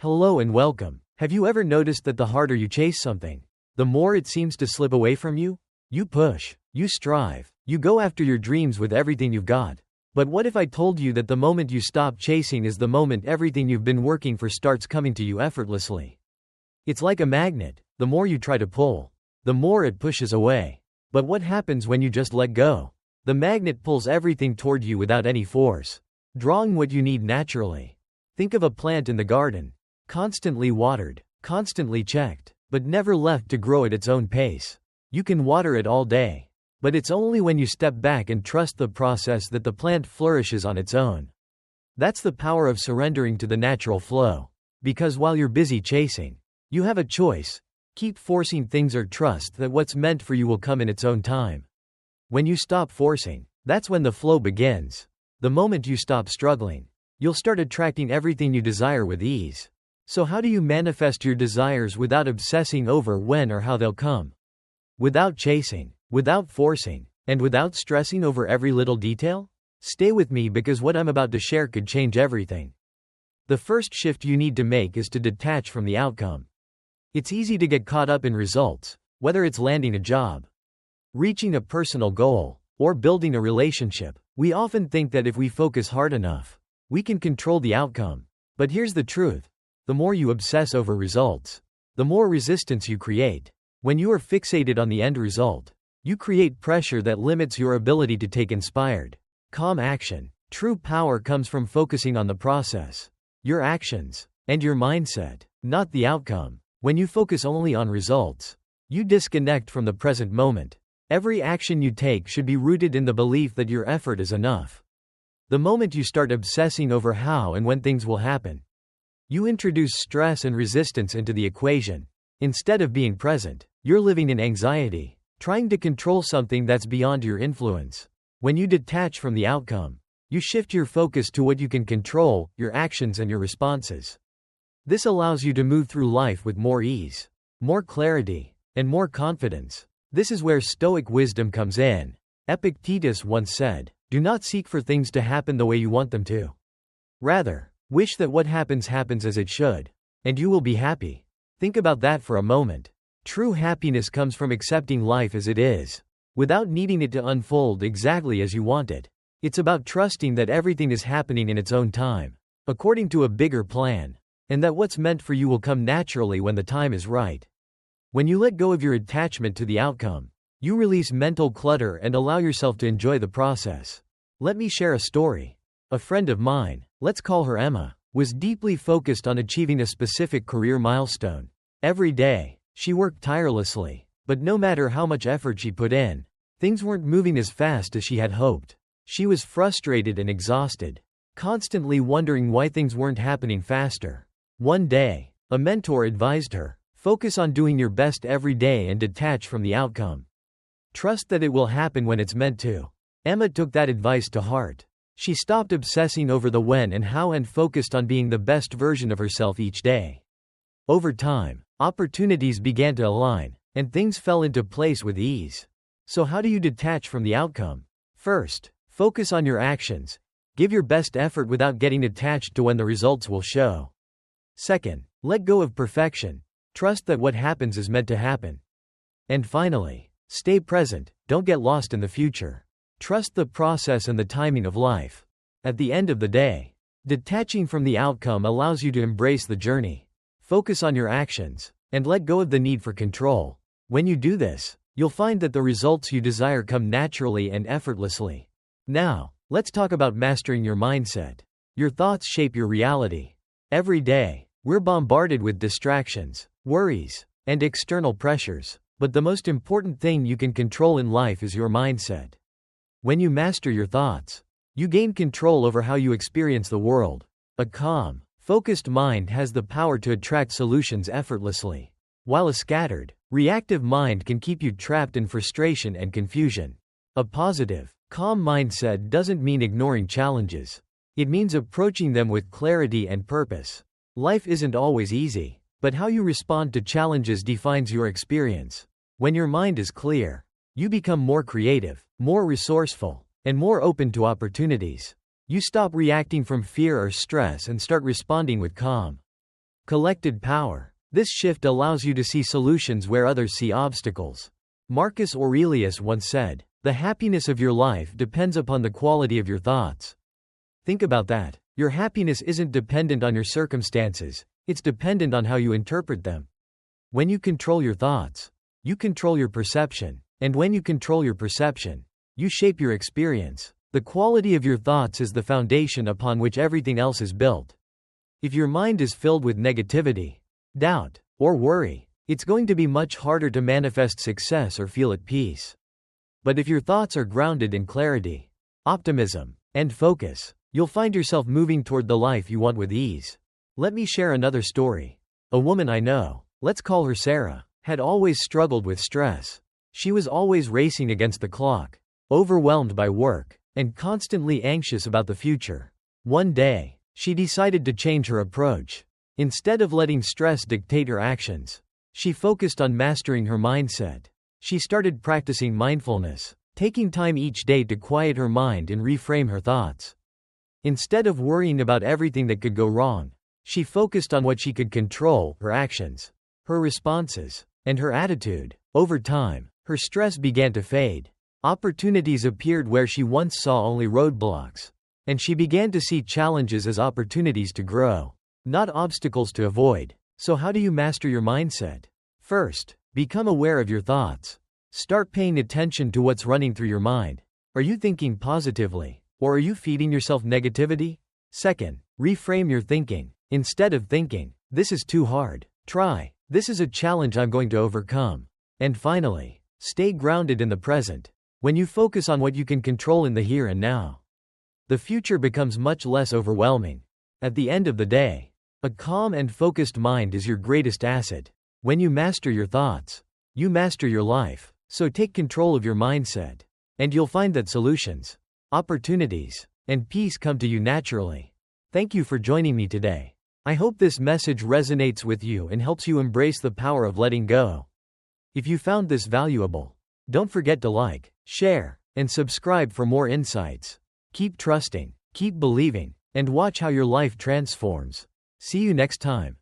Hello and welcome. Have you ever noticed that the harder you chase something, the more it seems to slip away from you? You push, you strive, you go after your dreams with everything you've got. But what if I told you that the moment you stop chasing is the moment everything you've been working for starts coming to you effortlessly? It's like a magnet. The more you try to pull, the more it pushes away. But what happens when you just let go? The magnet pulls everything toward you without any force, drawing what you need naturally. Think of a plant in the garden, constantly watered, constantly checked, but never left to grow at its own pace. You can water it all day, but it's only when you step back and trust the process that the plant flourishes on its own. That's the power of surrendering to the natural flow. Because while you're busy chasing, you have a choice. Keep forcing things or trust that what's meant for you will come in its own time. When you stop forcing, that's when the flow begins. The moment you stop struggling, you'll start attracting everything you desire with ease. So how do you manifest your desires without obsessing over when or how they'll come? Without chasing, without forcing, and without stressing over every little detail? Stay with me because what I'm about to share could change everything. The first shift you need to make is to detach from the outcome. It's easy to get caught up in results, whether it's landing a job, reaching a personal goal, or building a relationship. We often think that if we focus hard enough, we can control the outcome. But here's the truth. The more you obsess over results, the more resistance you create. When you are fixated on the end result, you create pressure that limits your ability to take inspired, calm action. True power comes from focusing on the process, your actions, and your mindset, not the outcome. When you focus only on results, you disconnect from the present moment. Every action you take should be rooted in the belief that your effort is enough. The moment you start obsessing over how and when things will happen, you introduce stress and resistance into the equation. Instead of being present, you're living in anxiety, trying to control something that's beyond your influence. When you detach from the outcome, you shift your focus to what you can control, your actions and your responses. This allows you to move through life with more ease, more clarity, and more confidence. This is where Stoic wisdom comes in. Epictetus once said, "Do not seek for things to happen the way you want them to. Rather, wish that what happens happens as it should, and you will be happy." Think about that for a moment. True happiness comes from accepting life as it is, without needing it to unfold exactly as you want it. It's about trusting that everything is happening in its own time, according to a bigger plan, and that what's meant for you will come naturally when the time is right. When you let go of your attachment to the outcome, you release mental clutter and allow yourself to enjoy the process. Let me share a story. A friend of mine, let's call her Emma, was deeply focused on achieving a specific career milestone. Every day, she worked tirelessly, but no matter how much effort she put in, things weren't moving as fast as she had hoped. She was frustrated and exhausted, constantly wondering why things weren't happening faster. One day, a mentor advised her, "Focus on doing your best every day and detach from the outcome. Trust that it will happen when it's meant to." Emma took that advice to heart. She stopped obsessing over the when and how and focused on being the best version of herself each day. Over time, opportunities began to align, and things fell into place with ease. So how do you detach from the outcome? First, focus on your actions. Give your best effort without getting attached to when the results will show. Second, let go of perfection. Trust that what happens is meant to happen. And finally, stay present. Don't get lost in the future. Trust the process and the timing of life. At the end of the day, detaching from the outcome allows you to embrace the journey. Focus on your actions, and let go of the need for control. When you do this, you'll find that the results you desire come naturally and effortlessly. Now, let's talk about mastering your mindset. Your thoughts shape your reality. Every day, we're bombarded with distractions, worries, and external pressures. But the most important thing you can control in life is your mindset. When you master your thoughts, you gain control over how you experience the world. A calm, focused mind has the power to attract solutions effortlessly, while a scattered, reactive mind can keep you trapped in frustration and confusion. A positive, calm mindset doesn't mean ignoring challenges. It means approaching them with clarity and purpose. Life isn't always easy, but how you respond to challenges defines your experience. When your mind is clear, you become more creative, more resourceful, and more open to opportunities. You stop reacting from fear or stress and start responding with calm. Collected power. This shift allows you to see solutions where others see obstacles. Marcus Aurelius once said, "The happiness of your life depends upon the quality of your thoughts." Think about that. Your happiness isn't dependent on your circumstances, it's dependent on how you interpret them. When you control your thoughts, you control your perception, and when you control your perception, you shape your experience. The quality of your thoughts is the foundation upon which everything else is built. If your mind is filled with negativity, doubt, or worry, it's going to be much harder to manifest success or feel at peace. But if your thoughts are grounded in clarity, optimism, and focus, you'll find yourself moving toward the life you want with ease. Let me share another story. A woman I know, let's call her Sarah, had always struggled with stress. She was always racing against the clock, overwhelmed by work, and constantly anxious about the future. One day, she decided to change her approach. Instead of letting stress dictate her actions, she focused on mastering her mindset. She started practicing mindfulness, taking time each day to quiet her mind and reframe her thoughts. Instead of worrying about everything that could go wrong, she focused on what she could control: her actions, her responses, and her attitude. Over time, her stress began to fade. Opportunities appeared where she once saw only roadblocks, and she began to see challenges as opportunities to grow, not obstacles to avoid. So how do you master your mindset? First, become aware of your thoughts. Start paying attention to what's running through your mind. Are you thinking positively, or are you feeding yourself negativity? Second, reframe your thinking. Instead of thinking, "This is too hard," try, "This is a challenge I'm going to overcome." And finally, stay grounded in the present. When you focus on what you can control in the here and now, the future becomes much less overwhelming. At the end of the day, a calm and focused mind is your greatest asset. When you master your thoughts, you master your life. So take control of your mindset, and you'll find that solutions, opportunities, and peace come to you naturally. Thank you for joining me today. I hope this message resonates with you and helps you embrace the power of letting go. If you found this valuable, don't forget to like, share, and subscribe for more insights. Keep trusting, keep believing, and watch how your life transforms. See you next time.